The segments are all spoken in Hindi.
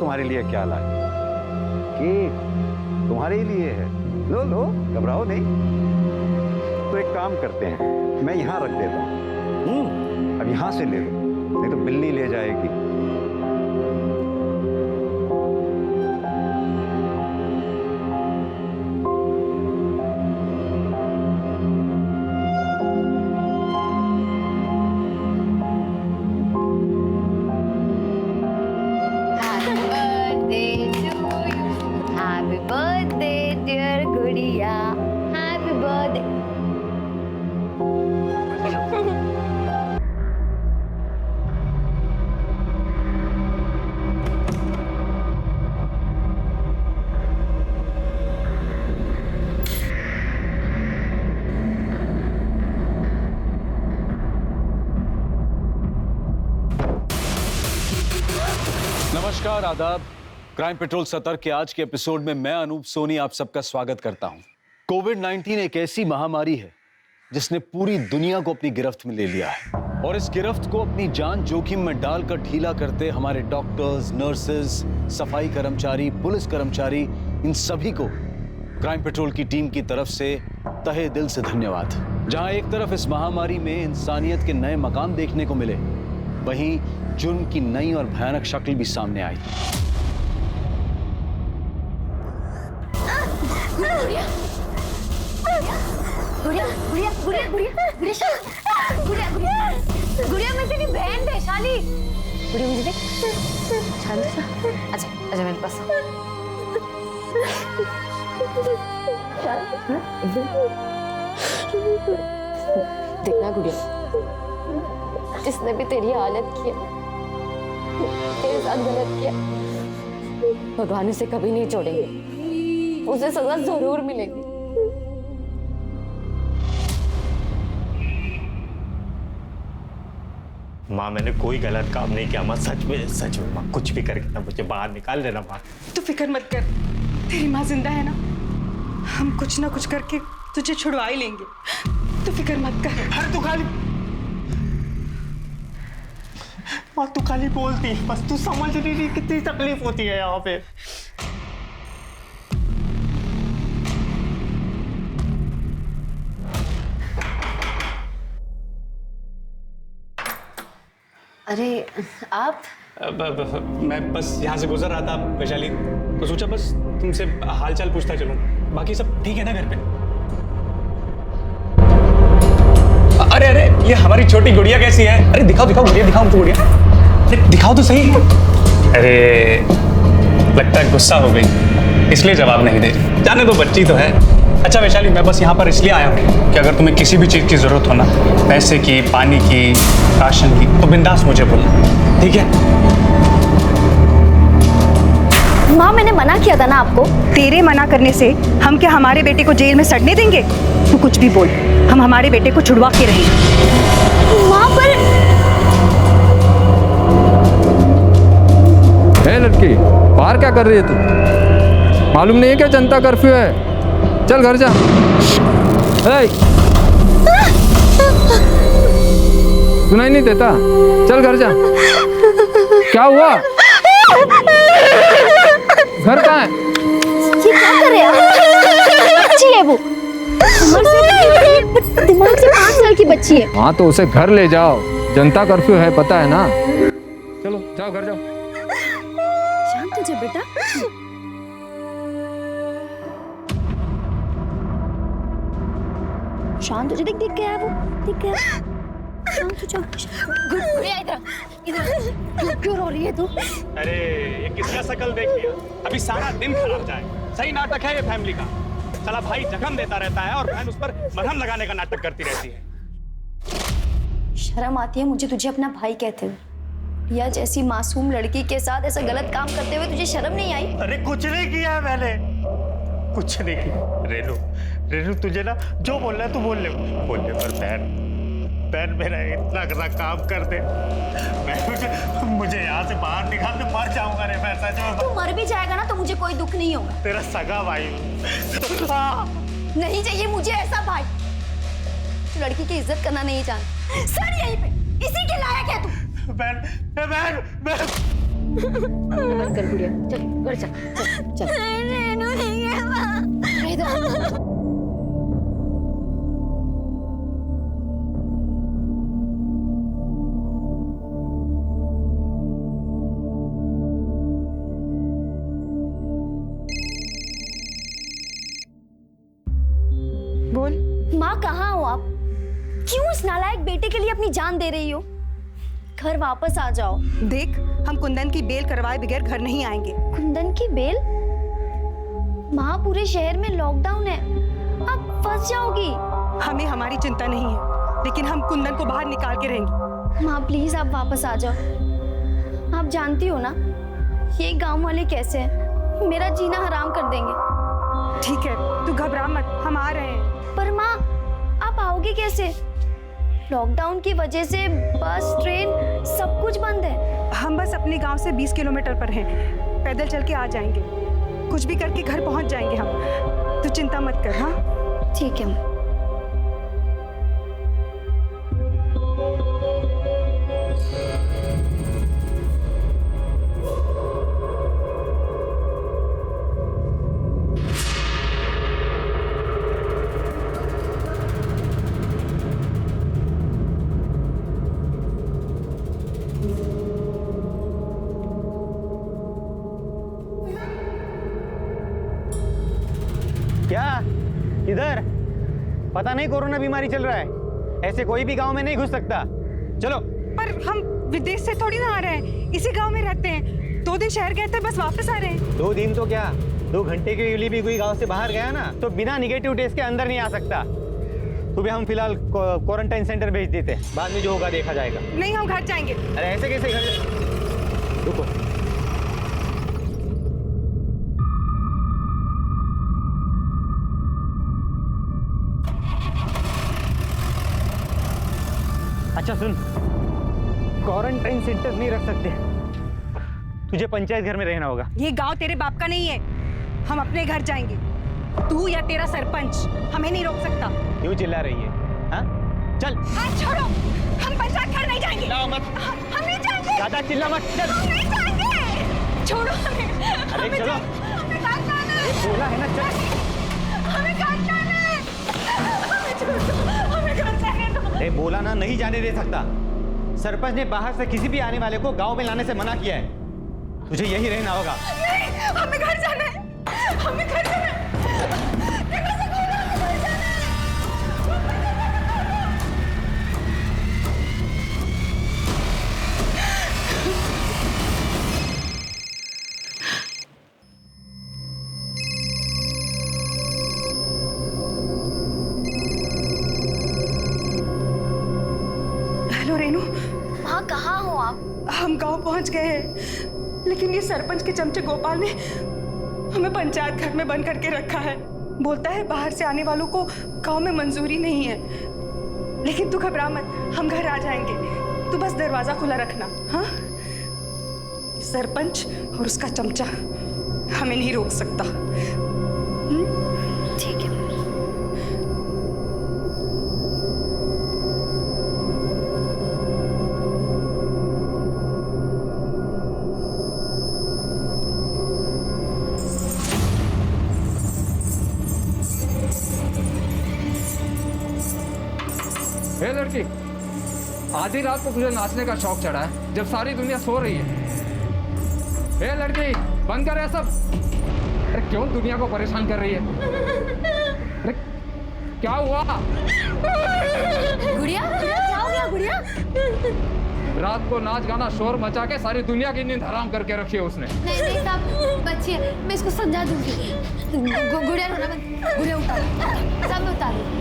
तुम्हारे लिए क्या लाए। केक तुम्हारे ही लिए है, लो लो, घबराओ नहीं। तो एक काम करते हैं, मैं यहाँ रख देता हूँ। अब यहाँ से ले लो, नहीं तो बिल्ली ले जाएगी। नमस्कार, आदाब। क्राइम पेट्रोल सतर्क के आज के एपिसोड में मैं अनूप सोनी आप सबका स्वागत करता हूं। कोविड-19 एक ऐसी महामारी है जिसने पूरी दुनिया को अपनी गिरफ्त में ले लिया है, और इस गिरफ्त को अपनी जान जोखिम में डालकर ढीला करते हमारे डॉक्टर्स, नर्सेज, सफाई कर्मचारी, पुलिस कर्मचारी, इन सभी को क्राइम पेट्रोल की टीम की तरफ से तहे दिल से धन्यवाद। जहां एक तरफ इस महामारी में इंसानियत के नए मकाम देखने को मिले, वहीं जुर्म की नई और भयानक शक्ल भी सामने आई। गुड़िया, गुड़िया, गुड़िया, गुड़िया, गुड़िया, गुड़िया, गुड़िया, मैं तेरी बहन वैशाली। गुड़िया मुझे देख। अच्छा, अच्छा मेरे पास। देखना गुड़िया, जिसने भी तेरी हालत की है, तेरे साथ गलत किया, भगवान उसे कभी नहीं छोड़ेंगे, उसे सजा जरूर मिलेगी। माँ मैंने कोई गलत काम नहीं किया माँ, सच में माँ, कुछ भी करके ना मुझे बाहर निकाल देना माँ। तू फिक्र मत कर, तेरी माँ जिंदा है ना, हम कुछ ना कुछ करके तुझे छुड़वा ही लेंगे, तू फिक्र मत कर। अरे तू खाली माँ, तू खाली बोलती, बस तू समझ नहीं रही कितनी तकलीफ होती है यहाँ पे। अरे आप? मैं बस यहाँ से गुजर रहा था वैशाली, तो सोचा बस तुमसे हालचाल पूछता चलूं। बाकी सब ठीक है ना घर पे? अरे अरे ये हमारी छोटी गुड़िया कैसी है? अरे दिखाओ दिखाओ गुड़िया, दिखाओ मुझे गुड़िया, अरे दिखाओ तो सही। अरे लगता है गुस्सा हो गई, इसलिए जवाब नहीं दे। जाने दो, बच्ची तो है। अच्छा वैशाली, मैं बस यहाँ पर इसलिए आया हूँ कि अगर तुम्हें किसी भी चीज़ की ज़रूरत हो ना, पैसे की, पानी की, राशन की, तो बिंदास मुझे बोलना, ठीक है? माँ मैंने मना किया था ना आपको। तेरे मना करने से हम क्या हमारे बेटे को जेल में सड़ने देंगे? तू कुछ भी बोल, हम हमारे बेटे को छुड़वा के रहेंगे। माँ पर है लड़की, बाहर क्या कर रही है तू? मालूम नहीं है क्या जनता कर्फ्यू है? चल घर जा। सुनाई नहीं देता? चल घर जा। क्या हुआ? घर कहाँ है? ये क्या कर रहे हैं? बच्ची है वो, उम्र से दिमाग से 5 साल की बच्ची है। हाँ तो उसे घर ले जाओ, जनता कर्फ्यू है, पता है ना? चलो जाओ घर जाओ। शांत हो जा बेटा। शांत हो जा, देख देख गया वो, देख गया। शांत हो जा। गुड़िया इधर क्यों रो रही है तू? अरे ये किसका शकल देख लिया? अभी सारा दिन खराब जाए। सही नाटक है ये फैमिली का। साला भाई जख्म देता रहता है और बहन उस पर मरहम लगाने का नाटक करती रहती है। शर्म आती है मुझे तुझे अपना भाई कहते हुए, या जैसी मासूम लड़की के साथ ऐसा गलत काम करते हुए तुझे शर्म नहीं आई? अरे कुछ नहीं किया है मैंने, कुछ नहीं किया। रेनू रेनू तुझे ना जो बोलना है तू बोल ले पर बहन मेरा इतना काम कर दे, मुझे यहाँ से बाहर निकाल दे, मर जाऊंगा रे मैं सच में। तू मर भी जाएगा ना तो मुझे कोई दुख नहीं होगा। तेरा सगा भाई नहीं चाहिए मुझे ऐसा भाई। तू लड़की की इज्जत करना नहीं जानता। सर यहीं पे, इसी के लायक है तू। बहन बंद कर गुड़िया, चल घर चल चल चल। रेनू नहीं है वहाँ। इधर बोल। माँ कहाँ हो आप? क्यों इस नालायक बेटे के लिए अपनी जान दे रही हो? घर वापस आ जाओ। देख, हम कुंदन की बेल करवाए बगैर घर नहीं आएंगे। कुंदन की बेल? माँ पूरे शहर में लॉकडाउन है, आप फंस जाओगी। हमें हमारी चिंता नहीं है, लेकिन हम कुंदन को बाहर निकाल के रहेंगे। माँ प्लीज आप वापस आ जाओ। आप जानती हो ना ये गांव वाले कैसे हैं, मेरा जीना हराम कर देंगे। ठीक है, तू घबरा मत, हम आ रहे हैं। पर माँ आप आओगे कैसे? लॉकडाउन की वजह से बस ट्रेन सब कुछ बंद है। हम बस अपने गांव से 20 किलोमीटर पर हैं, पैदल चल के आ जाएंगे। कुछ भी करके घर पहुंच जाएंगे हम, तू चिंता मत कर। हाँ ठीक है। क्या इधर पता नहीं कोरोना बीमारी चल रहा है, ऐसे कोई भी गांव में नहीं घुस सकता। चलो। पर हम विदेश से थोड़ी ना आ रहे हैं, इसी गांव में रहते हैं। 2 दिन शहर गए थे, बस वापस आ रहे हैं। 2 दिन तो क्या, 2 घंटे के लिए भी कोई गांव से बाहर गया ना तो बिना निगेटिव टेस्ट के अंदर नहीं आ सकता। तुम्हें हम फिलहाल क्वारंटाइन सेंटर भेज देते हैं, बाद में जो होगा देखा जाएगा। नहीं, हम घर जाएंगे। अरे ऐसे कैसे घर? रुको। अच्छा सुन, क्वारंटाइन सेंटर नहीं रख सकते, तुझे पंचायत घर में रहना होगा। ये गांव तेरे बाप का नहीं है, हम अपने घर जाएंगे। तू या तेरा सरपंच हमें नहीं रोक सकता। क्यों चिल्ला रही है? हाँ? चल। हाथ छोड़ो, हम पंचायत घर नहीं जाएंगे। चिल्लाओ मत। हम नहीं जाएंगे। ज्यादा चिल्ला मत, चल। हम नहीं जाएंगे। छोड़ो हमें। अरे हमें चलो। हमें घर जाना है। बोला है ना, चल। हमें घर जाना है। हमें छोड़ो, हमें घर जाने दो। अरे बोला ना, नहीं जाने दे सकता। सरपंच ने बाहर से किसी भी आने वाले को गांव में लाने से मना किया है, तुझे यही रहना होगा। नहीं, हमें घर जाना है। हमें घर जाना है। हेलो रेनू। माँ कहाँ हो आप? हम गांव पहुंच गए हैं, लेकिन ये सरपंच के चमचे गोपाल ने हमें पंचायत घर में बंद करके रखा है। बोलता है बाहर से आने वालों को गांव में मंजूरी नहीं है। लेकिन तू घबरा मत, हम घर आ जाएंगे, तू बस दरवाजा खुला रखना। हाँ, सरपंच और उसका चमचा हमें नहीं रोक सकता। ठीक है। हे लड़की, आधी रात को तुझे नाचने का शौक चढ़ा है जब सारी दुनिया सो रही है। हे लड़की, बंद कर ये सब। अरे क्यों दुनिया को परेशान कर रही है? अरे क्या हुआ? गुड़िया, क्या हो गया गुड़िया? रात को नाच गाना शोर मचा के सारी दुनिया की नींद हराम करके रखी है उसने। नहीं नहीं साहब, बच्ची है, मैं इसको समझा दूंगी। गुड़िया रोना मत, गुड़िया उतार, सब मैं उतार दूंगी।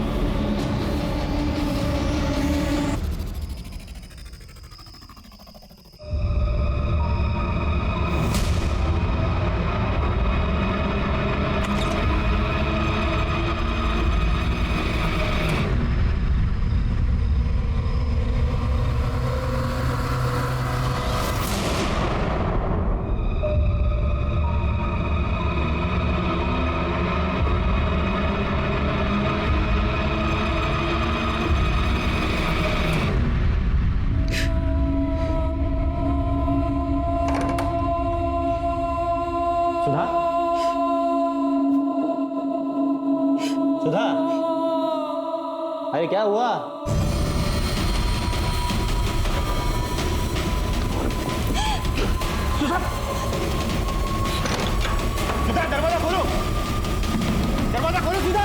सुधा, सुधा, अरे क्या हुआ? सुधा, सुधा, दरवाजा खोलो, दरवाजा खोलो सुधा।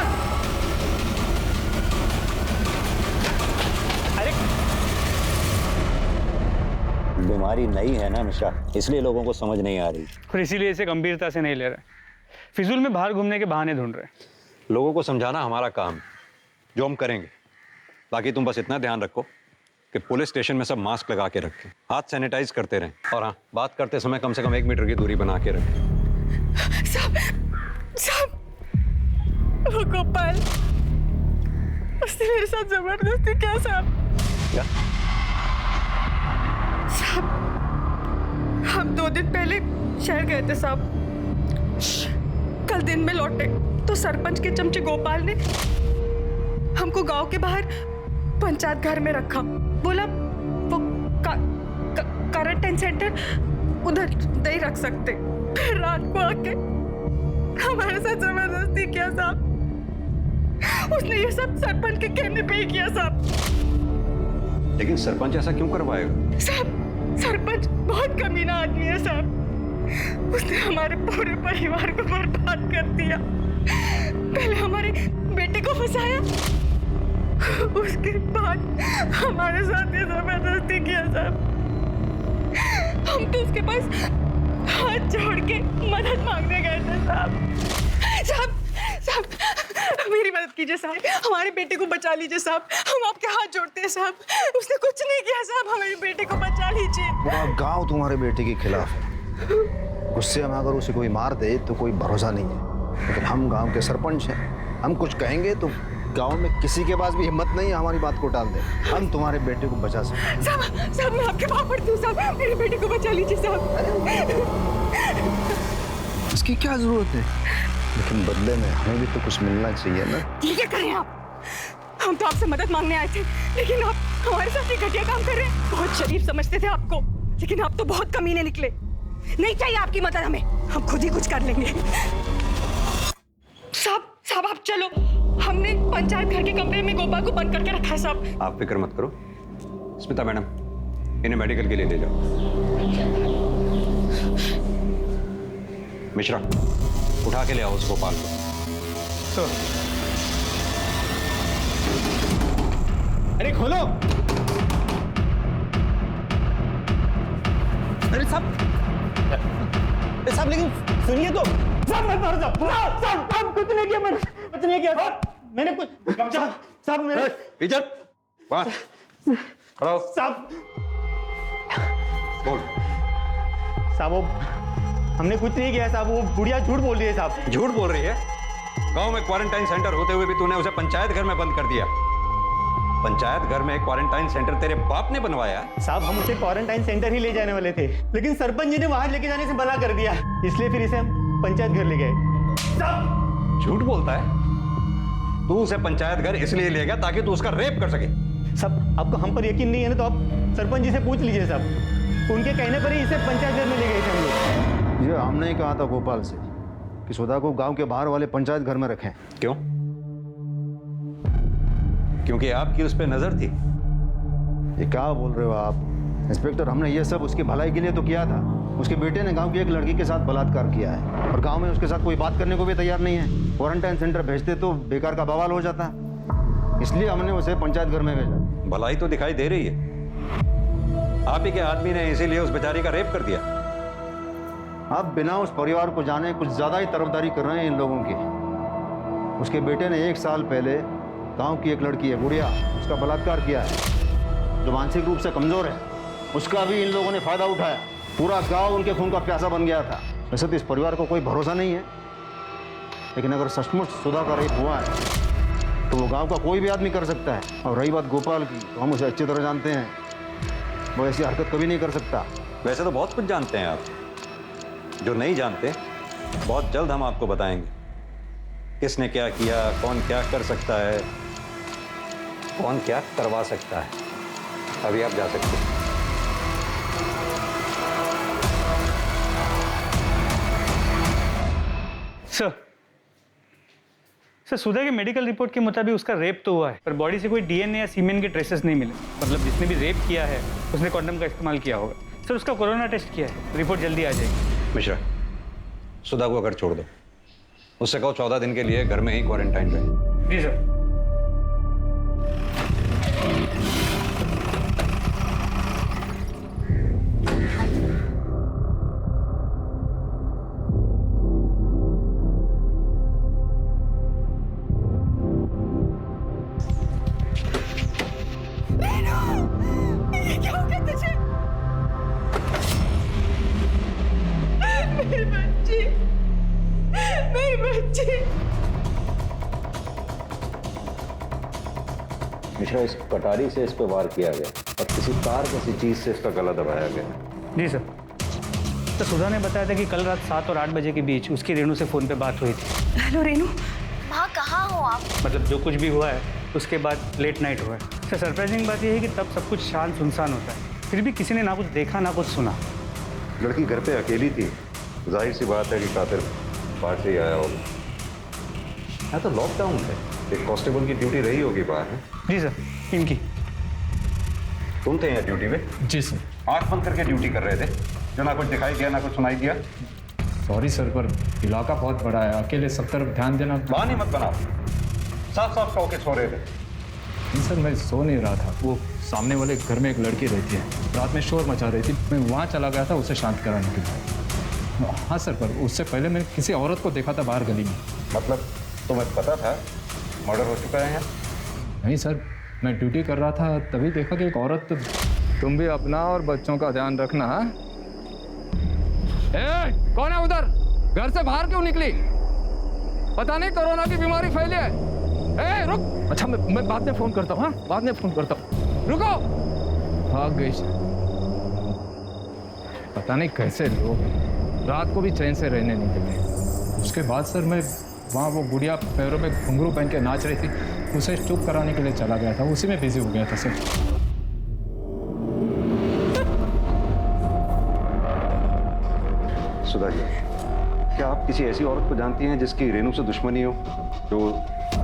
अरे बीमारी नई है ना मिश्रा, इसलिए लोगों को समझ नहीं आ रही। और इसीलिए इसे गंभीरता से नहीं ले रहे, फिजूल में बाहर घूमने के बहाने ढूंढ रहे। लोगों को समझाना हमारा काम, जो हम करेंगे। बाकी तुम बस इतना ध्यान रखो कि पुलिस स्टेशन में सब मास्क लगा के रखें, हाथ सैनिटाइज करते रहें, और हाँ, बात करते समय कम से कम 1 मीटर की दूरी बना के रखें। साहब, साहब, वो गोपाल, उसने मेरे साथ जबरदस्ती किया साहब। क्या? साहब, हम 2 दिन पहले शहर गए थे साहब। कल दिन में लौटे तो सरपंच के चमचे गोपाल ने हमको गांव के बाहर पंचायत घर में रखा। बोला वो क्वारंटाइन सेंटर उधर नहीं रख सकते। फिर रात को आके हमारे साथ जबरदस्ती किया साहब। उसने ये सब सरपंच के कहने पे ही किया साहब। लेकिन सरपंच ऐसा क्यों करवाएगा? साहब, सरपंच बहुत कमीना आदमी है साहब। उसने हमारे पूरे परिवार को बर्बाद कर दिया। पहले हमारे बेटे को फंसाया, उसके बाद हमारे साथ ये जबरदस्ती किया साहब। हम तो उसके पास हाथ जोड़ के मदद मांगने गए थे साहब। साहब, साहब, मेरी मदद कीजिए साहब, हमारे बेटे को बचा लीजिए साहब। हम आपके हाथ जोड़ते हैं साहब। उसने कुछ नहीं किया साहब, हमारे बेटे को बचा लीजिए। पूरा गांव तुम्हारे बेटे के खिलाफ है। गुस्से में अगर उसे कोई मार दे तो कोई भरोसा नहीं है, लेकिन हम गांव के सरपंच हैं। हम कुछ कहेंगे तो गांव में किसी के पास भी हिम्मत नहीं है हमारी बात को टाल दे। हम तुम्हारे बेटे को बचा सकते। साहब, साहब, मैं आपके पाँव पड़ती हूँ साहब, मेरे बेटे को बचा लीजिए साहब। इसकी क्या जरूरत है? लेकिन बदले में हमें भी तो कुछ मिलना चाहिए ना। ठीक है, करें आप। हम तो आपसे मदद मांगने आए थे, लेकिन आप हमारे साथ ये घटिया काम कर रहे हैं। बहुत शरीफ समझते थे आपको, लेकिन आप तो बहुत कमीने निकले। नहीं चाहिए आपकी मदद हमें, हम खुद ही कुछ कर लेंगे। साहब, साहब, आप चलो। हमने पंचायत घर के कमरे में गोपाल को बंद करके रखा है साहब। आप फिक्र मत करो। स्मिता मैडम, इन्हें मेडिकल के लिए ले जाओ। मिश्रा, उठा के ले आओ उस गोपाल को। अरे खोलो। अरे साहब, साहब लेकिन सुनिए तो। साहब मैं मर जाऊं। साहब कुछ नहीं किया मैंने, कुछ नहीं किया मैंने कुछ। साहब मेरे इधर बात खड़ा हो। साहब, बोल। साहब वो हमने कुछ नहीं किया साहब। वो बुढ़िया झूठ बोल रही है साहब। झूठ बोल रही है? गांव में क्वारंटाइन सेंटर होते हुए भी तूने उसे पंचायत घर में बंद कर दिया। पंचायत घर में एक क्वारंटाइन सेंटर तेरे बाप ने बनवाया? साहब हम उसे क्वारंटाइन सेंटर ही ले जाने वाले थे, लेकिन सरपंच जी ने वहां लेके जाने से मना कर दिया, इसलिए फिर इसे हम पंचायत घर ले गए। साहब झूठ बोलता है? तू उसे पंचायत घर इसलिए ले गया ताकि तू उसका रेप कर सके? साहब आपको हम पर यकीन नहीं है ना, तो आप सरपंच जी से पूछ लीजिए साहब। उनके कहने पर ही इसे पंचायत घर में ले गए थे हम लोग। ये हमने ही कहा था गोपाल से कि सुधा को गांव के बाहर वाले पंचायत घर में रखें। क्यों? क्योंकि आपकी उस पर नजर थी। ये क्या बोल रहे हो आप इंस्पेक्टर? हमने ये सब उसकी भलाई के लिए तो किया था। उसके बेटे ने गांव की एक लड़की के साथ बलात्कार किया है और गांव में उसके साथ कोई बात करने को भी तैयार नहीं है। क्वारंटाइन सेंटर भेजते तो बेकार का बवाल हो जाता, इसलिए हमने उसे पंचायत घर में भेजा। भलाई तो दिखाई दे रही है। आप ही के आदमी ने इसीलिए उस बेचारी का रेप कर दिया। आप बिना उस परिवार को जाने कुछ ज्यादा ही तरफदारी कर रहे हैं इन लोगों की। उसके बेटे ने 1 साल पहले गांव की एक लड़की है गुड़िया, उसका बलात्कार किया है, जो मानसिक रूप से कमजोर है। उसका भी इन लोगों ने फायदा उठाया। पूरा गांव उनके खून का प्यासा बन गया था। वैसे तो इस परिवार को कोई भरोसा नहीं है, लेकिन अगर सचमुच सुधा का रेप हुआ है तो वो गांव का कोई भी आदमी कर सकता है। और रही बात गोपाल की, तो हम उसे अच्छी तरह जानते हैं, वो ऐसी हरकत कभी नहीं कर सकता। वैसे तो बहुत कुछ जानते हैं आप, जो नहीं जानते बहुत जल्द हम आपको बताएंगे। किसने क्या किया, कौन क्या कर सकता है, कौन क्या करवा सकता है। अभी आप जा सकते हैं। सर सुधा के मेडिकल रिपोर्ट के मुताबिक उसका रेप तो हुआ है, पर बॉडी से कोई डीएनए या सीमेन के ट्रेसेस नहीं मिले। मतलब जिसने भी रेप किया है उसने कॉन्डम का इस्तेमाल किया होगा। सर उसका कोरोना टेस्ट किया है, रिपोर्ट जल्दी आ जाएगी। मिश्रा, सुधा को अगर छोड़ दो, उससे कहो 14 दिन के लिए घर में ही क्वारंटाइन रहे। जी सर। मिश्रा, इस कटारी से इस पे वार किया गया और किसी तार किसी चीज से इसका गला दबाया गया। जी सर। तो सुधा ने बताया था कि कल रात 7 और 8 बजे के बीच उसकी रेनू से फ़ोन पे बात हुई थी। हेलो रेनू। माँ कहाँ हो आप? मतलब जो कुछ भी हुआ है उसके बाद लेट नाइट हुआ है। सर सरप्राइजिंग बात यह है कि तब सब कुछ शांत सुनसान होता है, फिर भी किसी ने ना कुछ देखा ना कुछ सुना। लड़की घर पे अकेली थी, जाहिर सी बात है कि कातिल बाहर से ही आया होगा। यहाँ तो लॉकडाउन है, एक कांस्टेबल की ड्यूटी रही होगी बाहर। जी सर, इनकी। तुम थे यहाँ ड्यूटी पे? जी सर। आंख बंद करके ड्यूटी कर रहे थे, जो ना कुछ दिखाई दिया ना कुछ सुनाई दिया। सॉरी सर, पर इलाका बहुत बड़ा है, अकेले सब तरफ ध्यान देना। बहाने मत बनाओ, साफ साफ सो के सो रहे थे। नहीं सर, मैं सो नहीं रहा था। वो सामने वाले घर में एक लड़की रहती है, रात में शोर मचा रही थी, मैं वहाँ चला गया था उसे शांत कराने के लिए। हाँ सर, पर उससे पहले मैंने किसी औरत को देखा था बाहर गली में। मतलब तुम्हें पता था मर्डर हो चुका है यहाँ? नहीं सर, मैं ड्यूटी कर रहा था तभी देखा कि एक औरत। तुम भी अपना और बच्चों का ध्यान रखना। कौन है उधर? घर से बाहर क्यों निकली? पता नहीं कोरोना की बीमारी फैली है। रुक। अच्छा, मैं बाद में फोन करता हूँ। हाँ, बाद में फोन करता हूँ। रुको। भाग गई। पता नहीं कैसे लोग रात को भी चैन से रहने नहीं देते। उसके बाद सर मैं वहाँ वो गुड़िया पैरों में घुंघरू पहन के नाच रही थी, उसे चुप कराने के लिए चला गया था, उसी में बिजी हो गया था सर। सुधा जी, क्या आप किसी ऐसी औरत को जानती हैं जिसकी रेनू से दुश्मनी हो, जो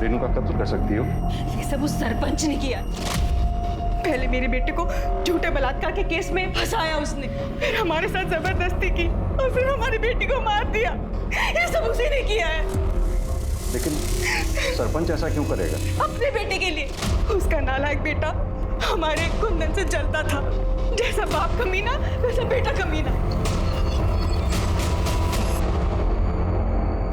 रेनू का कत्ल कर सकती हो? ये सब उस सरपंच ने किया। पहले मेरे बेटे को झूठे बलात्कार के केस में फंसाया उसने, फिर हमारे साथ जबरदस्ती की और फिर हमारी बेटी को मार दिया। ये सब उसी ने किया है। लेकिन सरपंच ऐसा क्यों करेगा? अपने बेटे के लिए। उसका नालायक बेटा हमारे कुंदन से जलता था। जैसा बाप कमीना वैसा बेटा कमीना।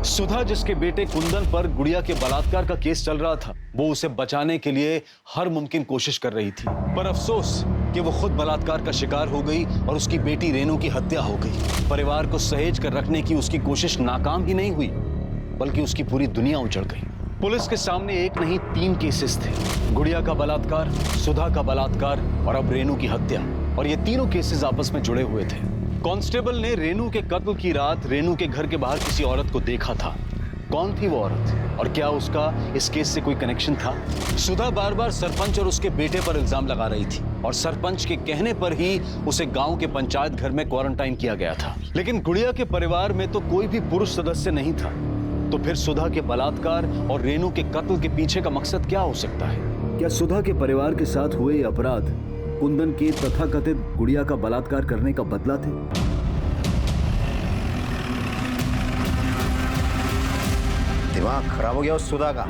सुधा जिसके बेटे कुंदन पर गुड़िया के बलात्कार का केस चल रहा था, वो उसे बचाने के लिए हर मुमकिन कोशिश कर रही थी, पर अफसोस कि वो खुद बलात्कार का शिकार हो गई और उसकी बेटी रेनू की हत्या हो गई। परिवार को सहेज कर रखने की उसकी कोशिश नाकाम ही नहीं हुई, बल्कि उसकी पूरी दुनिया उजड़ गई। पुलिस के सामने एक नहीं 3 केसेस थे, गुड़िया का बलात्कार, सुधा का बलात्कार और अब रेनू की हत्या। और ये तीनों केसेस आपस में जुड़े हुए थे। कांस्टेबल ने रेनू के कत्ल की रात रेनू के घर के बाहर किसी औरत को देखा था। कौन थी वो औरत और क्या उसका इस केस से कोई कनेक्शन था? सुधा बार बार सरपंच और उसके बेटे पर इल्जाम लगा रही थी और सरपंच के कहने पर ही उसे गांव के पंचायत घर में क्वारंटाइन किया गया था। लेकिन गुड़िया के परिवार में तो कोई भी पुरुष सदस्य नहीं था, तो फिर सुधा के बलात्कार और रेनू के कत्ल के पीछे का मकसद क्या हो सकता है? क्या सुधा के परिवार के साथ हुए अपराध कुंदन के तथाकथित गुड़िया का बलात्कार करने का बदला थे? दिमाग खराब हो गया उस सुधा का।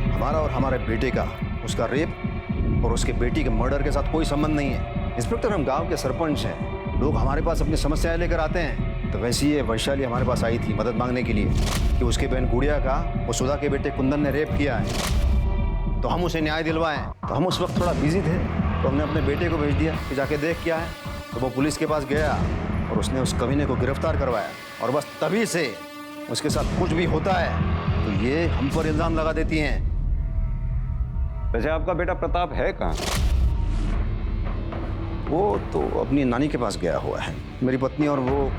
हमारा और हमारे बेटे का उसका रेप और उसके बेटी के मर्डर के साथ कोई संबंध नहीं है। इंस्पेक्टर, हम गांव के सरपंच हैं, लोग हमारे पास अपनी समस्याएं लेकर आते हैं। तो वैसे ये वैशाली हमारे पास आई थी मदद मांगने के लिए कि उसके बहन गुड़िया का वो सुधा के बेटे कुंदन ने रेप किया है, तो हम उसे न्याय दिलवाएं। तो हम उस वक्त थोड़ा बिजी थे, तो हमने अपने बेटे को भेज दिया कि जाके देख क्या है। तो वो पुलिस के पास गया और उसने उस कमीने को गिरफ्तार करवाया, और बस तभी से उसके साथ कुछ भी होता है तो ये हम पर इल्जाम लगा देती हैं। वैसे आपका बेटा प्रताप है कहाँ? वो तो अपनी नानी के पास गया हुआ है। मेरी पत्नी और वो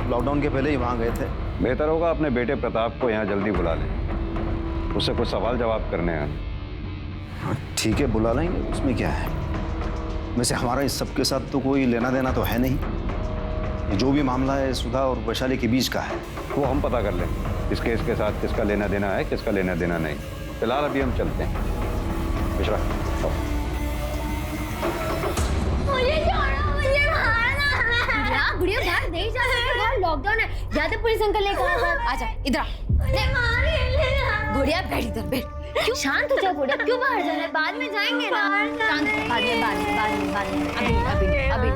लॉकडाउन के पहले ही वहाँ गए थे। बेहतर होगा अपने बेटे प्रताप को यहाँ जल्दी बुला लें, उससे कुछ सवाल जवाब करने हैं। हाँ ठीक है, बुला लेंगे, उसमें क्या है। वैसे हमारा इस सब के साथ तो कोई लेना देना तो है नहीं। ये जो भी मामला है सुधा और वैशाली के बीच का है। वो हम पता कर लें इस केस के साथ किसका लेना देना है, किसका लेना देना नहीं। फिलहाल अभी हम चलते हैं। मिश्रा आओ। मुझे छोड़ो, मुझे मारना। गुड़िया बाहर नहीं जा सकती, बाहर लॉकडाउन है। जाते पुलिस अंकल लेकर आजा इधर आ। गुड़िया बैठ इधर बैठ। क्यों शांत हो जा गुड़िया, क्यों बाहर जाना है? बाद में जाएंगे ना। शांत हो, बाद में अभी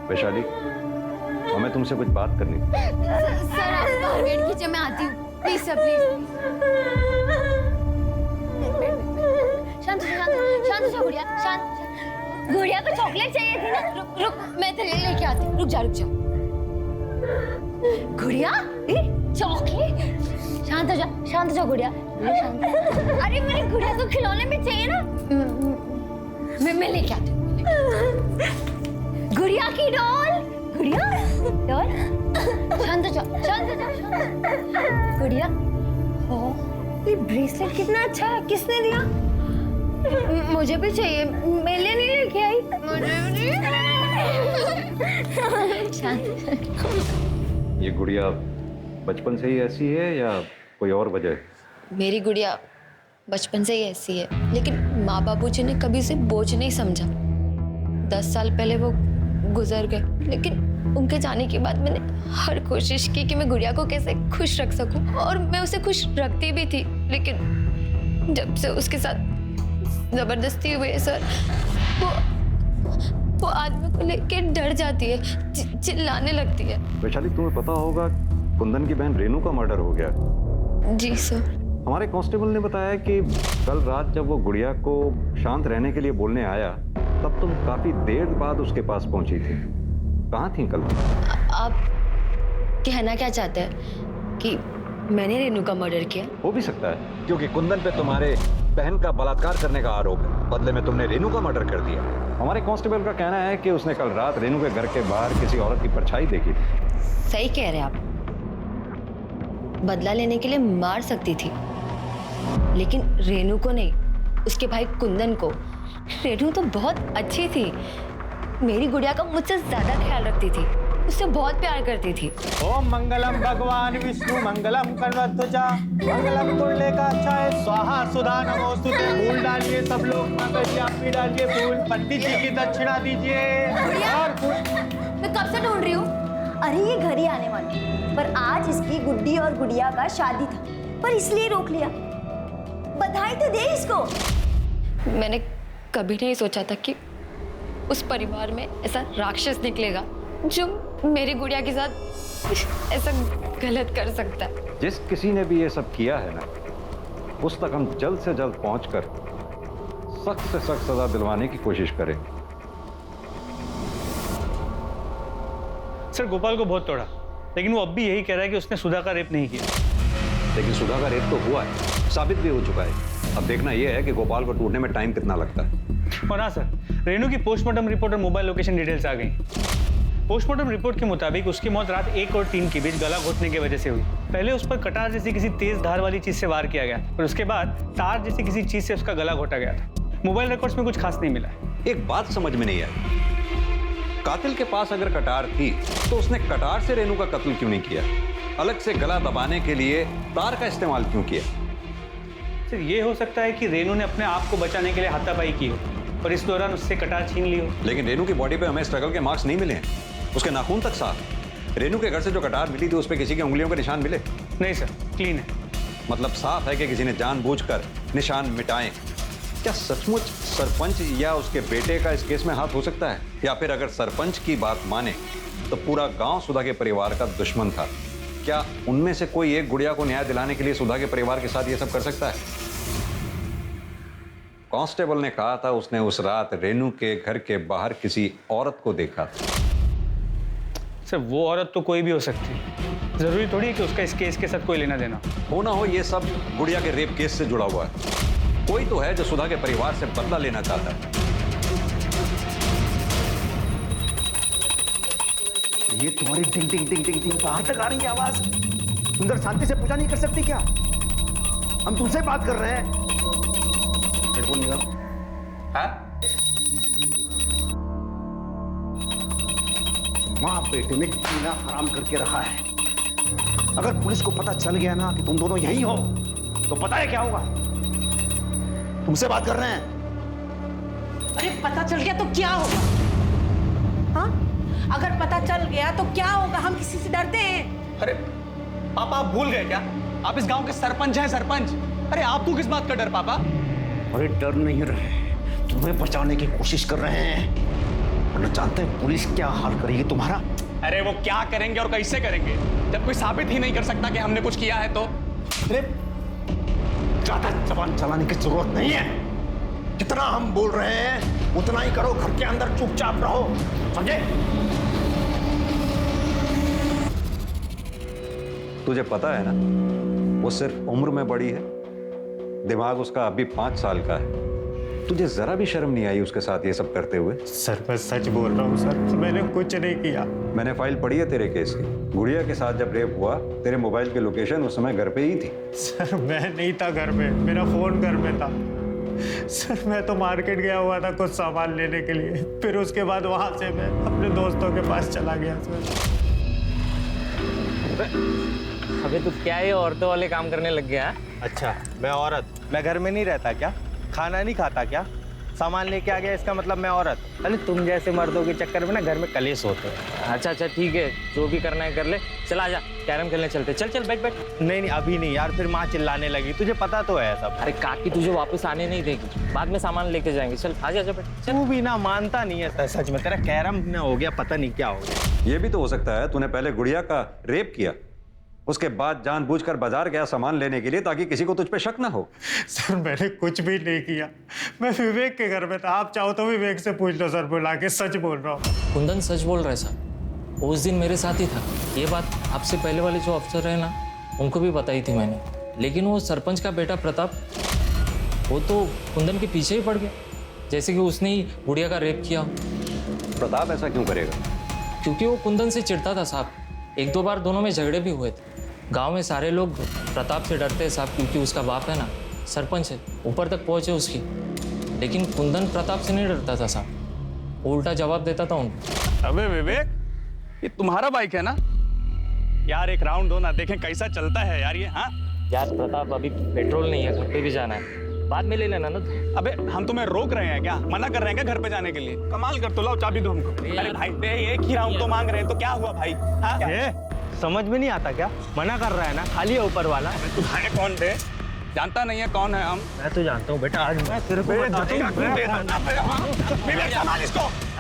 वैशाली, हमें तुमसे कुछ बात करनी थी। सर आप बाहर वेट कीजिए, मैं आती हूँ। Please sir please. शांत हो जा गुड़िया, शांत। गुड़िया को चॉकलेट चाहिए थी ना। रुक मैं तेरे लिए लेके आती हूँ। रुक जा गुड़िया, चॉकलेट। शांत हो जा गुड़िया, शांत। अरे मेरी गुड़िया को खिलौने भी चाहिए ना। मैं लेके आती हूँ। गुड़िया की डॉल। शांत हो जा। गुड़िया, ये ब्रेसलेट कितना अच्छा है, किसने दिया? मुझे भी चाहिए, मैं नहीं लेके आई। शांत। ये गुड़िया बचपन से ही ऐसी है या कोई और वजह है? मेरी गुड़िया बचपन से ही ऐसी है, लेकिन माँ बाबूजी ने कभी उसे बोझ नहीं समझा। 10 साल पहले वो गुजर गए, लेकिन उनके जाने के बाद मैंने हर कोशिश की कि मैं गुड़िया को कैसे खुश रख सकूं, और मैं उसे खुश रखती भी थी। लेकिन जब से उसके साथ जबरदस्ती हुई है सर, वो आदमी को लेके डर जाती है, चिल्लाने लगती है। वैशाली, तुम्हें पता होगा कुंदन की बहन रेनू का मर्डर हो गया। जी सर। हमारे कांस्टेबल ने बताया कि कल रात जब वो गुड़िया को शांत रहने के लिए बोलने आया, तब तुम काफी देर बाद उसके पास पहुंची थी। कहाँ थी कल? आप कहना क्या चाहते हैं कि मैंने रेनू का मर्डर किया? हो भी सकता है, क्योंकि कुंदन पे तुम्हारे बहन का बलात्कार करने का आरोप है। बदले में तुमने रेनू का मर्डर कर दिया। हमारे कांस्टेबल का कहना है कि उसने कल रात रेनू के घर के बाहर किसी औरत की परछाई देखी थी। सही कह रहे हैं आप। बदला लेने के लिए मार सकती थी, लेकिन रेनू को नहीं, उसके भाई कुंदन को। रेनू तो बहुत अच्छी थी, मेरी गुड़िया का मुझसे ज्यादा ख्याल रखती थी, उससे बहुत प्यार करती थी। ओम मंगलम भगवान विष्णु मंगलम कन्वध्वजा मंगलम कुंडलेकाक्षाय स्वाहा सुधा नमोस्तुते। फूल डालिए सब लोग, माता जी आप भी डालिए फूल। पंडित जी की दक्षिणा दीजिए। और मैं कब से ढूंढ रही हूँ। अरे ये घर ही आने वाली, पर आज इसकी गुड्डी और गुड़िया का शादी था, पर इसलिए रोक लिया। बधाई तो दे इसको। मैंने कभी नहीं सोचा था कि उस परिवार में ऐसा राक्षस निकलेगा जो मेरी गुड़िया के साथ ऐसा गलत कर सकता है। जिस किसी ने भी ये सब किया है ना, उस तक हम जल्द से जल्द पहुंचकर सख्त से सख्त सजा दिलवाने की कोशिश करें। सर गोपाल को बहुत तोड़ा, लेकिन वो अब भी यही कह रहा है कि उसने सुधा का रेप नहीं किया। लेकिन सुधा का रेप तो हुआ है, साबित भी हो चुका है। अब देखना यह है कि गोपाल को ढूंढने में टाइम कितना लगता है। और हाँ सर, रेनू की पोस्टमार्टम रिपोर्ट और मोबाइल लोकेशन डिटेल्स आ गई। पोस्टमार्टम रिपोर्ट के मुताबिक उसकी मौत रात 1 और 3 के बीच गला घोटने की वजह से हुई। पहले उस पर कटार जैसी किसी तेज धार वाली चीज से वार किया गया, और उसके बाद तार जैसी किसी चीज से उसका गला घोटा गया था। मोबाइल रिकॉर्ड्स में कुछ खास नहीं मिला। एक बात समझ में नहीं आई, कातिल के पास अगर कटार थी तो उसने कटार से रेनू का कत्ल क्यों नहीं किया? अलग से गला दबाने के लिए तार का इस्तेमाल क्यों किया? सर ये हो सकता है कि रेनू ने अपने आप को बचाने के लिए हाथापाई की हो और इस दौरान उससे कटार छीन ली हो। लेकिन रेनू की बॉडी पे हमें स्ट्रगल के मार्क्स नहीं मिले हैं, उसके नाखून तक साफ। रेनू के घर से जो कटार मिली थी उस पर किसी की उंगलियों के निशान मिले? नहीं सर, क्लीन है। मतलब साफ है कि किसी ने जानबूझकर निशान मिटाए। क्या सचमुच सरपंच या उसके बेटे का इस केस में हाथ हो सकता है? या फिर अगर सरपंच की बात माने तो पूरा गांव सुधा के परिवार का दुश्मन था। क्या उनमें से कोई एक गुड़िया को न्याय दिलाने के लिए सुधा के परिवार के साथ ये सब कर सकता है? कांस्टेबल ने कहा था उसने उस रात रेनू के घर के बाहर किसी औरत को देखा था। सर वो औरत तो कोई भी हो सकती है, जरूरी थोड़ी है कि उसका इस केस के साथ कोई लेना देना हो ना हो। ये सब गुड़िया के रेप केस से जुड़ा हुआ है। कोई तो है जो सुधा के परिवार से बदला लेना चाहता है। ये तुम्हारी टिंग टिंग टिंग टिंग टिंग बाहर तक आ रही है आवाज। सुंदर शांति से पूजा नहीं कर सकती क्या? हम तुमसे बात कर रहे हैं। हेडफोन निकाल। हाँ? माँ बेटे ने जीना हराम करके रखा है। अगर पुलिस को पता चल गया ना कि तुम दोनों यही हो तो पता है क्या होगा? तुमसे बात कर रहे हैं। अरे पता चल गया तो क्या होगा? हाँ, अगर पता चल गया तो क्या होगा? हम किसी से डरते हैं? अरे पापा, आप भूल गए क्या? आप इस गांव के सरपंच हैं, सरपंच। अरे आपको किस बात का डर पापा? अरे डर नहीं रहे, तुम्हें बचाने की कोशिश कर रहे हैं। वरना जानते हैं पुलिस क्या हाल करेगी तुम्हारा? अरे वो क्या करेंगे और कैसे करेंगे जब कोई साबित ही नहीं कर सकता कि हमने कुछ किया है तो? अरे ज्यादा जबान चलाने की जरूरत नहीं है। जितना हम बोल रहे हैं उतना ही करो, घर के अंदर चुपचाप रहो, समझे? तुझे पता है ना, वो सिर्फ उम्र में बड़ी है, दिमाग उसका अभी 5 साल का है। तुझे जरा भी शर्म नहीं आई उसके साथ ये सब करते हुए? सर मैं सच बोल रहा हूँ सर, मैंने कुछ नहीं किया। मैंने फाइल पढ़ी है तेरे केस की। गुड़िया के साथ जब रेप हुआ, तेरे मोबाइल की लोकेशन उस समय घर पे ही थी। सर मैं नहीं था घर में, मेरा फोन घर में था। सर मैं तो मार्केट गया हुआ था कुछ सामान लेने के लिए, फिर उसके बाद वहां से मैं अपने दोस्तों के पास चला गया सर। अबे तू क्या ये औरतों वाले काम करने लग गया? अच्छा मैं औरत, मैं घर में नहीं रहता क्या? खाना नहीं खाता क्या? सामान लेके आ गया इसका मतलब मैं औरत? अरे तुम जैसे मर्दों के चक्कर में ना घर में कलेश होते हैं। अच्छा अच्छा ठीक है, जो भी करना है कर ले। चल आजा, कैरम खेलने चलते। चल चल बैठ बैठ। नहीं नहीं अभी नहीं यार, फिर माँ चिल्लाने लगी, तुझे पता तो है सब। अरे काकी तुझे वापस आने नहीं देगी, बाद में सामान लेके जाएंगे। चल आजा आजा बैठ। तू भी ना मानता नहीं है सच में, तेरा कैरम ना हो गया, पता नहीं क्या हो गया। ये भी तो हो सकता है तूने पहले गुड़िया का रेप किया, उसके बाद जानबूझकर बाजार गया सामान लेने के लिए ताकि किसी को तुझ पे शक ना हो। सर मैंने कुछ भी नहीं किया, मैं विवेक के घर में था। आप चाहो तो विवेक से पूछ लो सर, बुला के, सच बोल रहा हूँ। कुंदन सच बोल रहा है सर, उस दिन मेरे साथ ही था। ये बात आपसे पहले वाले जो अफसर है ना, उनको भी बताई थी मैंने। लेकिन वो सरपंच का बेटा प्रताप, वो तो कुंदन के पीछे ही पड़ गया, जैसे कि उसने ही गुड़िया का रेप किया हो। प्रताप ऐसा क्यों करेगा? क्योंकि वो कुंदन से चिढ़ता था साहब। 1-2 बार दोनों में झगड़े भी हुए थे। गांव में सारे लोग प्रताप से डरते हैं साहब, क्योंकि उसका बाप है ना सरपंच है, ऊपर तक पहुंचे उसकी। लेकिन कुंदन प्रताप से नहीं डरता था साहब, वो उल्टा जवाब देता था उनको। अबे विवेक, ये तुम्हारा बाइक है ना यार? एक राउंड दो ना, देखें कैसा चलता है यार ये। हाँ यार प्रताप, अभी पेट्रोल नहीं है, घर पे भी जाना है, बाद में ले लेना ना। अबे हम तुम्हें रोक रहे हैं क्या? मना कर रहे हैं क्या घर पे जाने के लिए? कमाल कर, तो लाओ चाबी दो हमको। अरे भाई दे, एक ही राउंड तो मांग रहे हैं, तो क्या हुआ भाई? हाँ समझ में नहीं आता क्या? मना कर रहा है ना, खाली है ऊपर वाला। तुम्हारे कौन दे? जानता नहीं है कौन है हम? मैं तो जानता हूँ बेटा, आज मैं तेरे को इसको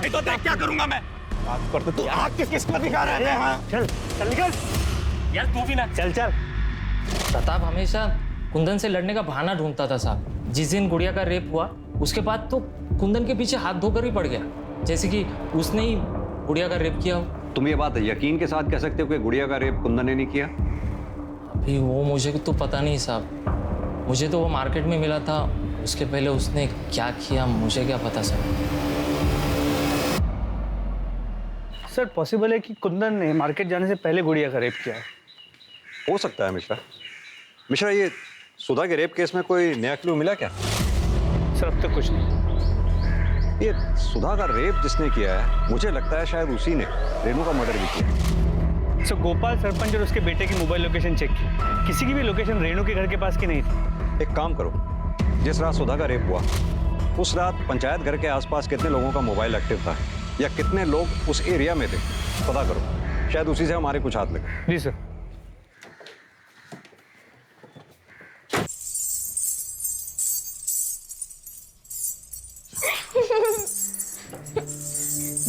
नहीं तो देख क्या करूंगा मैं। बात करते तू आग किसको दिखा रहे हैं? हाँ चल चल निकल यार तू भी ना चल चल। प्रताप हमेशा कुंदन से लड़ने का बहाना ढूंढता था साहब। जिस दिन गुड़िया का रेप हुआ उसके बाद तो कुंदन के पीछे हाथ धोकर ही पड़ गया, जैसे कि उसने ही गुड़िया का रेप किया हो। तुम ये बात यकीन के साथ कह सकते हो कि गुड़िया का रेप कुंदन ने नहीं किया? अभी वो मुझे तो पता नहीं साहब, मुझे तो वो मार्केट में मिला था, उसके पहले उसने क्या किया मुझे क्या पता सर। सर पॉसिबल है कि कुंदन ने मार्केट जाने से पहले गुड़िया का रेप किया है। हो सकता है मिश्रा। मिश्रा, ये सुधा के रेप केस में कोई नया क्लू मिला क्या? सर अब तक कुछ नहीं। ये सुधा का रेप जिसने किया है, मुझे लगता है शायद उसी ने रेनू का मर्डर भी किया। सर गोपाल सरपंच और उसके बेटे की मोबाइल लोकेशन चेक की, किसी की भी लोकेशन रेनू के घर के पास की नहीं थी। एक काम करो, जिस रात सुधा का रेप हुआ उस रात पंचायत घर के आसपास कितने लोगों का मोबाइल एक्टिव था या कितने लोग उस एरिया में थे, पता करो, शायद उसी से हमारे कुछ हाथ लगे। जी सर।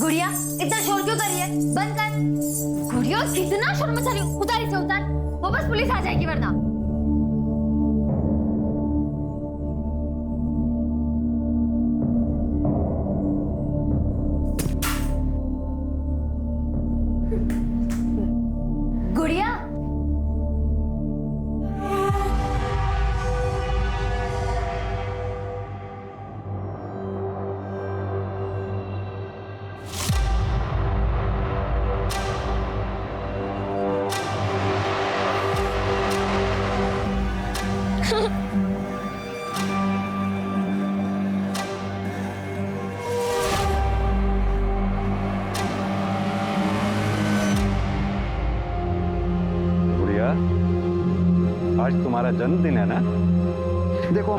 गुड़िया इतना शोर क्यों कर रही है? बंद कर। गुड़िया कितना शोर मचा रही है, उतार इसे उतार, वो बस पुलिस आ जाएगी वरना। गुड़िया तुम्हारा जन्मदिन है ना? देखो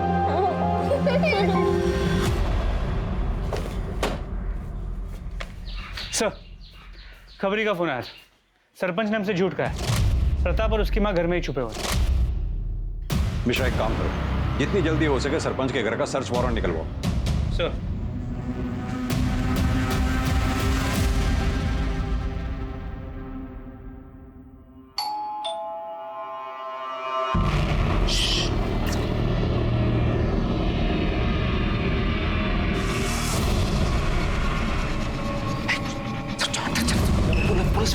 सर, खबरी का फोन आया था। सरपंच ने हमसे झूठ कहा है। प्रताप और उसकी माँ घर में ही छुपे हुए हैं। मिश्रा, एक काम करो, जितनी जल्दी हो सके सरपंच के घर का सर्च वारंट निकलवाओ। सर,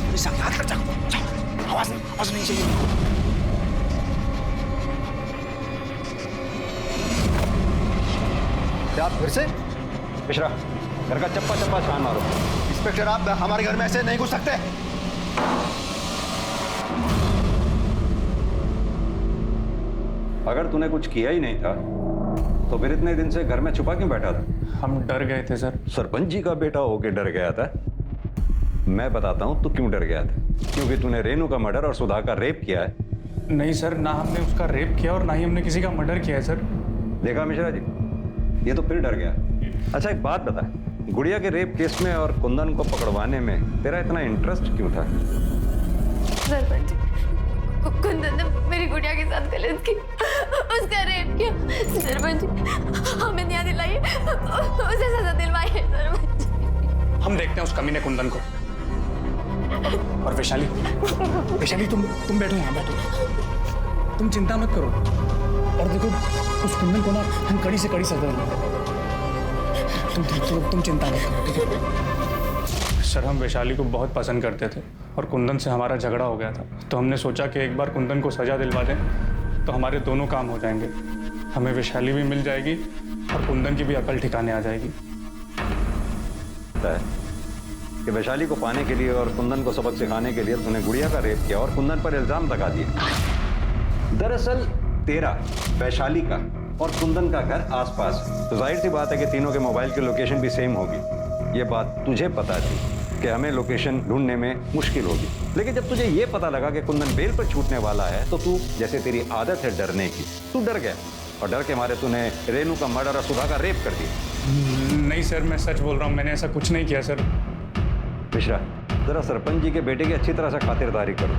पुलिस याद कर जाओ, आवाज नहीं चाहिए। क्या फिर से? मिश्रा, घर का चप्पा चप्पा छान मारो। इंस्पेक्टर, आप हमारे घर में ऐसे नहीं घुस सकते। अगर तूने कुछ किया ही नहीं था तो फिर इतने दिन से घर में छुपा क्यों बैठा था? हम डर गए थे सर। सरपंच जी का बेटा होके डर गया था? मैं बताता हूँ तू क्यों डर गया था। क्योंकि तूने रेनू का मर्डर और सुधा का रेप किया है। नहीं सर, ना हमने उसका रेप किया और ना ही हमने किसी का मर्डर किया है सर। देखा मिश्रा जी, ये तो फिर डर गया। अच्छा एक बात बता, गुड़िया के रेप केस में और कुंदन को पकड़वाने में तेरा इतना इंटरेस्ट क्यों था? सरपंच, कुंदन ने मेरी गुड़िया के साथ गलत की, उसका रेप किया। सरपंच, हमें न्याय दिलाइए, उसे सजा दिलवाइए सरपंच। हम देखते हैं उस कमीने कुंदन को। और वैशाली, वैशाली तुम बैठो यहाँ, बैठो, तुम चिंता मत करो। और देखो उस कुंदन को ना हम कड़ी से कड़ी सजा देंगे। तुम चिंता मत करो, ठीक है? सर, हम वैशाली को बहुत पसंद करते थे और कुंदन से हमारा झगड़ा हो गया था, तो हमने सोचा कि एक बार कुंदन को सजा दिलवा दें तो हमारे दोनों काम हो जाएंगे। हमें वैशाली भी मिल जाएगी और कुंदन की भी अकल ठिकाने आ जाएगी। कि वैशाली को पाने के लिए और कुंदन को सबक सिखाने के लिए तूने गुड़िया का रेप किया और कुंदन पर इल्जाम लगा दिए। दरअसल तेरा, वैशाली का और कुंदन का घर आसपास, तो जाहिर सी बात है कि तीनों के मोबाइल की लोकेशन भी सेम होगी। ये बात तुझे पता थी कि हमें लोकेशन ढूंढने में मुश्किल होगी, लेकिन जब तुझे ये पता लगा कि कुंदन बेल पर छूटने वाला है तो तू, जैसे तेरी आदत है डरने की, तू डर गया और डर के मारे तूने रेनू का मर्डर और सुधा का रेप कर दिया। नहीं सर, मैं सच बोल रहा हूँ, मैंने ऐसा कुछ नहीं किया सर। मिश्रा, जरा सरपंच जी के बेटे की अच्छी तरह से खातिरदारी करो।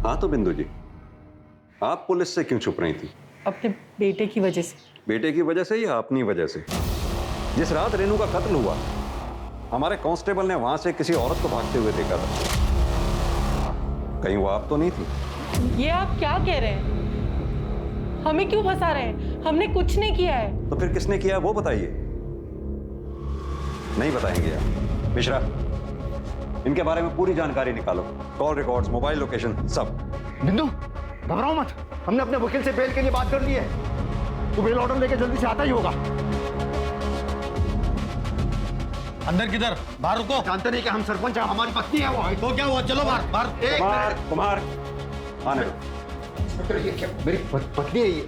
हाँ तो बिंदु जी, आप पुलिस से क्यों छुप रही थी? अपने बेटे की वजह से। बेटे की वजह से या अपनी वजह से? जिस रात रेनू का कत्ल हुआ, हमारे कांस्टेबल ने वहां से किसी औरत को भागते हुए देखा था। कहीं वो आप तो नहीं थी? ये आप क्या कह रहे हैं? हमें क्यों फंसा रहे हैं? हमने कुछ नहीं किया है। तो फिर किसने किया वो बताइए। नहीं बताएंगे आप? मिश्रा, इनके बारे में पूरी जानकारी निकालो, कॉल रिकॉर्ड्स, मोबाइल लोकेशन, सब। बिंदु, घबराओ मत, हमने अपने वकील से बेल के लिए बात कर ली है। तू बेल ऑर्डर लेके जल्दी से आता ही होगा। अंदर किधर? बाहर रुको। जानते नहीं कि हम सरपंच हैं, हमारी पत्नी है वो। तो क्या हुआ? चलो बाहर बाहर। कुमार, आने दो। मेरी पत्नी है ये।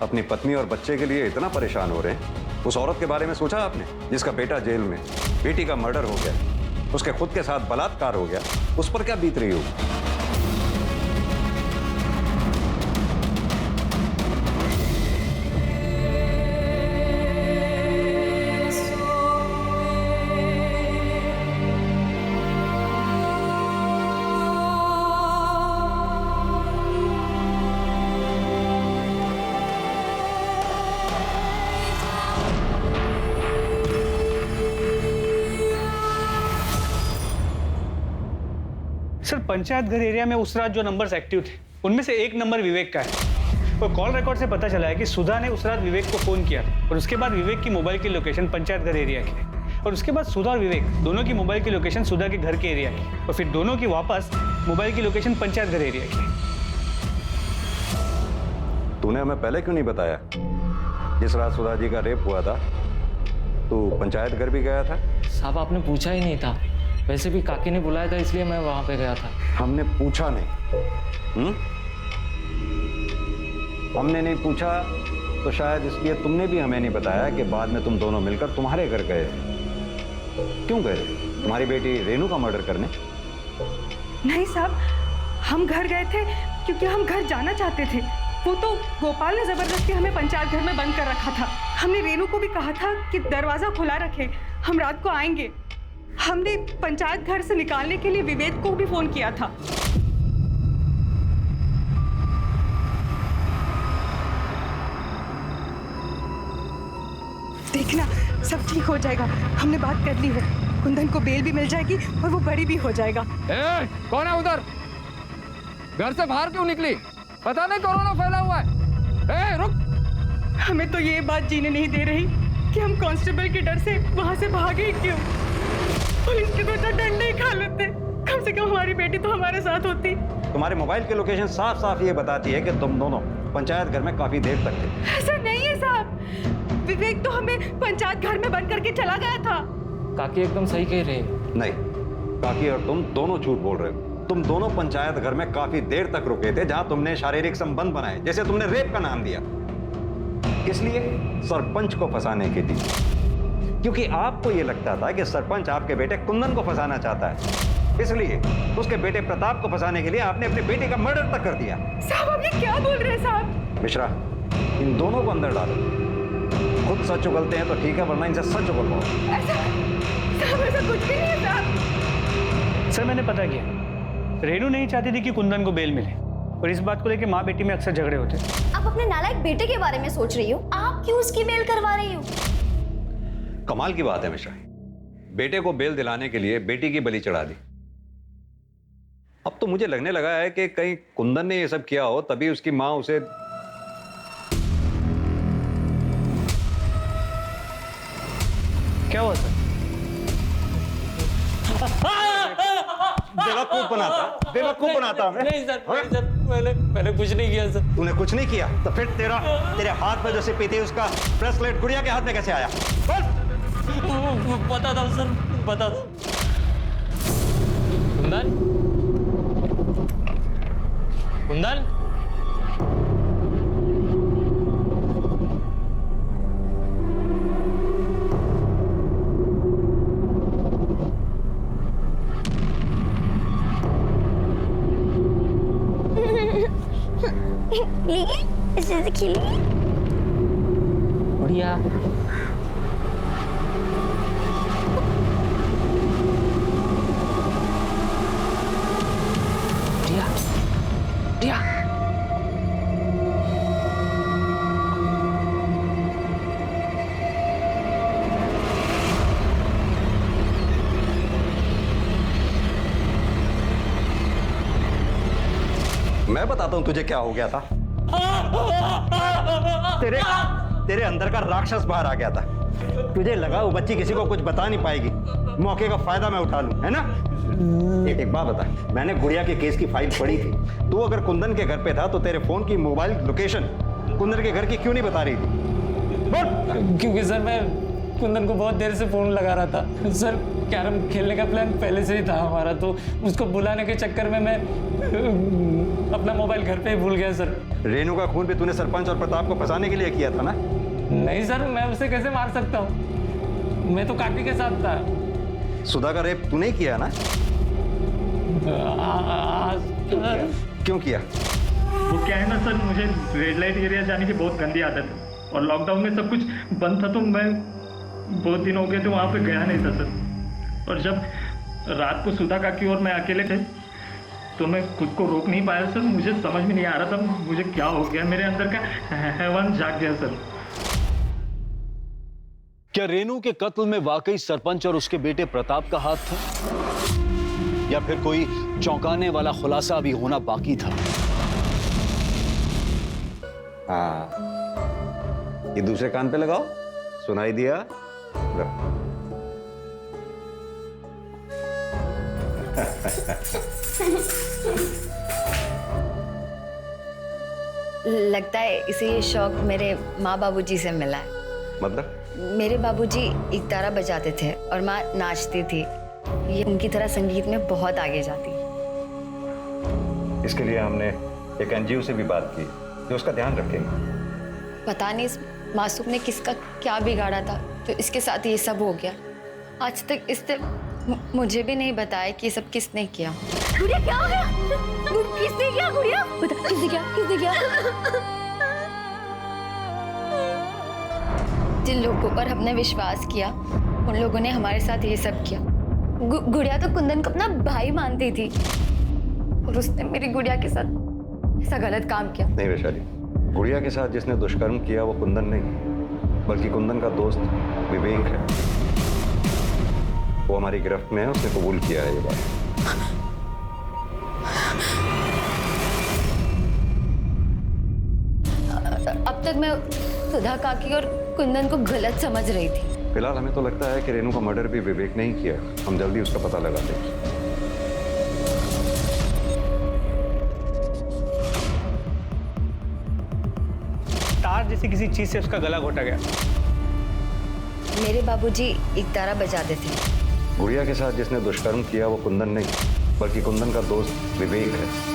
अपनी पत्नी और बच्चे के लिए इतना परेशान हो रहे हैं? उस औरत के बारे में सोचा आपने जिसका बेटा जेल में, बेटी का मर्डर हो गया, उसके खुद के साथ बलात्कार हो गया, उस पर क्या बीत रही होगी? सर, पंचायत घर एरिया में उस रात जो नंबर्स एक्टिव थे उनमें से एक नंबर विवेक का है। और कॉल रिकॉर्ड से पता चला है कि सुधा ने उस रात विवेक को फोन किया और उसके बाद विवेक की मोबाइल की लोकेशन पंचायत घर एरिया की है और उसके बाद सुधा और विवेक दोनों की मोबाइल की लोकेशन सुधा के घर के एरिया की और फिर दोनों की वापस मोबाइल की लोकेशन पंचायत घर एरिया की। तूने हमें पहले क्यों नहीं बताया? जिस रात सुधा जी का रेप हुआ था तू पंचायत घर भी गया था? साहब, आपने पूछा ही नहीं था। वैसे भी काकी ने बुलाया था इसलिए मैं वहां पे गया था। हमने पूछा नहीं। हमने नहीं पूछा तो शायद इसलिए तुमने भी हमें नहीं बताया कि बाद में तुम दोनों मिलकर तुम्हारे घर गए। क्यों गए? तुम्हारी बेटी रेनू का मर्डर करने? नहीं साहब, हम घर गए थे क्योंकि हम घर जाना चाहते थे। वो तो गोपाल ने जबरदस्ती हमें पंचायत घर में बंद कर रखा था। हमने रेनू को भी कहा था कि दरवाजा खुला रखे, हम रात को आएंगे। हमने पंचायत घर से निकालने के लिए विवेक को भी फोन किया था। देखना सब ठीक हो जाएगा, हमने बात कर ली है। कुंदन को बेल भी मिल जाएगी और वो बड़ी भी हो जाएगा। कौन है उधर? घर से बाहर क्यों निकली? पता नहीं कोरोना फैला हुआ है। रुक। हमें तो ये बात जीने नहीं दे रही कि हम कांस्टेबल के डर से वहां से भागे क्यों। पुलिस के तो डंडे ही खा लेते, कम से कम हमारी बेटी तो हमारे साथ होती। तुम्हारे मोबाइल की लोकेशन साफ साफ ये बताती है कि तुम दोनों पंचायत घर में काफी देर तक थे। ऐसा नहीं है साहब, विवेक तो हमें पंचायत घर में बंद करके चला गया था। काकी एकदम सही कह रहे हैं। नहीं, काकी और तुम दोनों झूठ बोल रहे हो। तुम दोनों पंचायत घर में काफी देर तक रुके थे, जहां तुमने शारीरिक संबंध बनाए, जैसे तुमने रेप का नाम दिया। किस लिए? सरपंच को फंसाने के लिए। क्योंकि आपको यह लगता था कि सरपंच आपके बेटे कुंदन को फंसाना चाहता है, इसलिए उसके बेटे प्रताप को फंसाने के लिए आपने अपने बेटे का मर्डर तक कर दिया। साहब आप ये क्या बोल रहे हैं साहब? मिश्रा, इन दोनों को अंदर डालो। खुद सच उगलते हैं तो ठीक है, वरना इनसे सच उगलवाओ। ऐसा कुछ भी नहीं है साहब। सर मैंने पता किया, रेनू नहीं चाहती थी कि कुंदन को बेल मिले, और इस बात को लेकर माँ बेटी में अक्सर झगड़े होते। आप अपने नालायक बेटे के बारे में सोच रही हो, आप क्यों उसकी बेल करवा रही हो? कमाल की बात है मिश्रा, बेटे को बेल दिलाने के लिए बेटी की बलि चढ़ा दी। अब तो मुझे लगने लगा है कि कहीं कुंदन ने ये सब किया हो, तभी उसकी माँ उसे। क्या हुआ सर? बेवकूफ बनाता मैं। नहीं सर, मैंने कुछ नहीं किया सर। तूने कुछ नहीं किया तो फिर तेरे हाथ में जो सिपी थी उसका ब्रेसलेट गुड़िया के हाथ में कैसे आया? पता था सर, पता था। कुंदन, कुंदन, इसे खेलिए। बढ़िया। बढ़िया, बढ़िया। मैं बताता हूं तुझे क्या हो गया था। तेरे अंदर का राक्षस बाहर आ गया था। तुझे लगा वो बच्ची किसी को कुछ बता नहीं पाएगी, मौके का फायदा मैं उठा लूं, है ना? एक बात बता, मैंने गुड़िया के केस की फाइल पढ़ी थी। तू अगर कुंदन के घर पे था तो तेरे फोन की मोबाइल लोकेशन कुंदन के घर की क्यों नहीं बता रही थी? बोल। क्योंकि सर मैं कुंदन को बहुत देर से फोन लगा रहा था सर। कैरम खेलने का प्लान पहले से ही था हमारा, तो उसको बुलाने के चक्कर में मैं अपना मोबाइल घर पे ही भूल गया सर। रेनू का खून भी तूने सरपंच और प्रताप को फंसाने के लिए किया था ना? नहीं सर, मैं उसे कैसे मार सकता हूँ? मैं तो काकी के साथ था। सुधा का रेप तूने ही किया ना? क्यों किया? वो क्या है ना सर, मुझे रेड लाइट एरिया जाने की बहुत गंदी आदत है, और लॉकडाउन में सब कुछ बंद था, तो मैं बहुत दिन हो गए थे वहाँ पे गया नहीं था सर। और जब रात को सुधा काकी और मैं अकेले थे तो मैं खुद को रोक नहीं पाया सर। मुझे समझ में नहीं आ रहा था मुझे क्या हो गया, मेरे अंदर का हैवान जाग गया सर। क्या रेनू के कत्ल में वाकई सरपंच और उसके बेटे प्रताप का हाथ था, या फिर कोई चौंकाने वाला खुलासा अभी होना बाकी था? हाँ, ये दूसरे कान पे लगाओ, सुनाई दिया? लगता है इसे ये शौक मेरे माँ बाबूजी से मिला है। मतलब? मेरे बाबूजी इकतारा बजाते थे और माँ नाचती थी। ये उनकी तरह संगीत में बहुत आगे जाती। इसके लिए हमने एक एनजीओ से भी बात की जो उसका ध्यान रखेंगे। पता नहीं इस मासूम ने किसका क्या बिगाड़ा था जो इसके साथ ये सब हो गया। आज तक इसने मुझे भी नहीं बताया कि ये सब किसने किया। गुड़िया क्या हो गया? किसने किया गुड़िया? बता किसने किया? किसने किया? जिन लोगों पर हमने विश्वास किया उन लोगों ने हमारे साथ ये सब किया। गुड़िया तो कुंदन को अपना भाई मानती थी और उसने मेरी गुड़िया के साथ ऐसा गलत काम किया। नहीं वैशाली, गुड़िया के साथ जिसने दुष्कर्म किया वो कुंदन नहीं, बल्कि कुंदन का दोस्त विवेक है। वो हमारी गिरफ्त में है, उसने कबूल किया है ये बात। अब तक मैं सुधा काकी और कुंदन को गलत समझ रही थी। फिलहाल हमें तो लगता है कि रेनू का मर्डर भी विवेक ने ही किया। हम जल्दी उसका पता लगा देंगे। तार जैसी किसी चीज से उसका गला घोटा गया। मेरे बाबूजी एक तारा बजाते थे। गुड़िया के साथ जिसने दुष्कर्म किया वो कुंदन नहीं, बल्कि कुंदन का दोस्त विवेक है।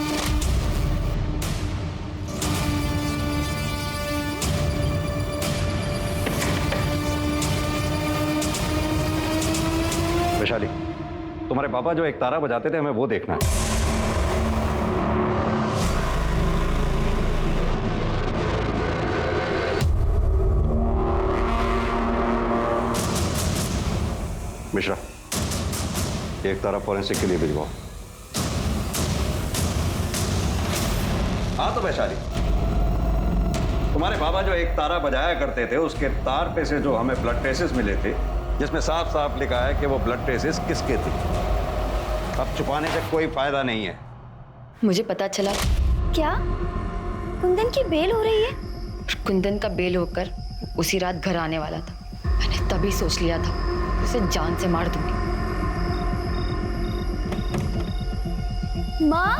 वैशाली, तुम्हारे पापा जो एक तारा बजाते थे हमें वो देखना है। मिश्रा, एक तारा फॉरेंसिक के लिए भिजवाओ। हाँ तो वैशाली, तुम्हारे बाबा जो एक तारा बजाया करते थे उसके तार पे से जो हमें ब्लड ट्रेसेस मिले थे, जिसमें साफ साफ लिखा है कि वो ब्लड ट्रेसेस किसके थे। अब छुपाने से कोई फायदा नहीं है। मुझे पता चला। क्या कुंदन की बेल हो रही है? कुंदन का बेल होकर उसी रात घर आने वाला था। मैंने तभी सोच लिया था उसे जान से मार दूंगी। माँ,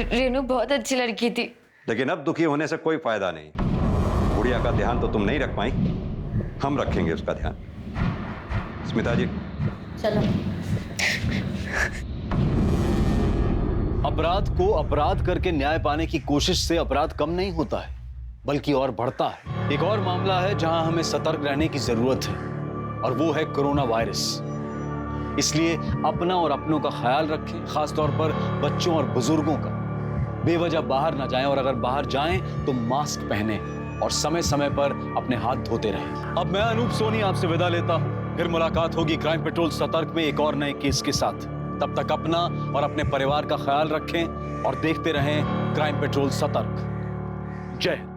रेनू बहुत अच्छी लड़की थी। लेकिन अब दुखी होने से कोई फायदा नहीं। गुड़िया का ध्यान तो तुम नहीं रख पाई, हम रखेंगे उसका ध्यान। स्मिता जी चलो। अपराध को अपराध करके न्याय पाने की कोशिश से अपराध कम नहीं होता है, बल्कि और बढ़ता है। एक और मामला है जहां हमें सतर्क रहने की जरूरत है, और वो है कोरोना वायरस। इसलिए अपना और अपनों का ख्याल रखें, खासतौर पर बच्चों और बुजुर्गों का। बेवजह बाहर ना जाएं, और अगर बाहर जाएं तो मास्क पहने और समय समय पर अपने हाथ धोते रहें। अब मैं अनूप सोनी आपसे विदा लेता हूं। फिर मुलाकात होगी क्राइम पेट्रोल सतर्क में एक और नए केस के साथ। तब तक अपना और अपने परिवार का ख्याल रखें और देखते रहें क्राइम पेट्रोल सतर्क। जय हिंद।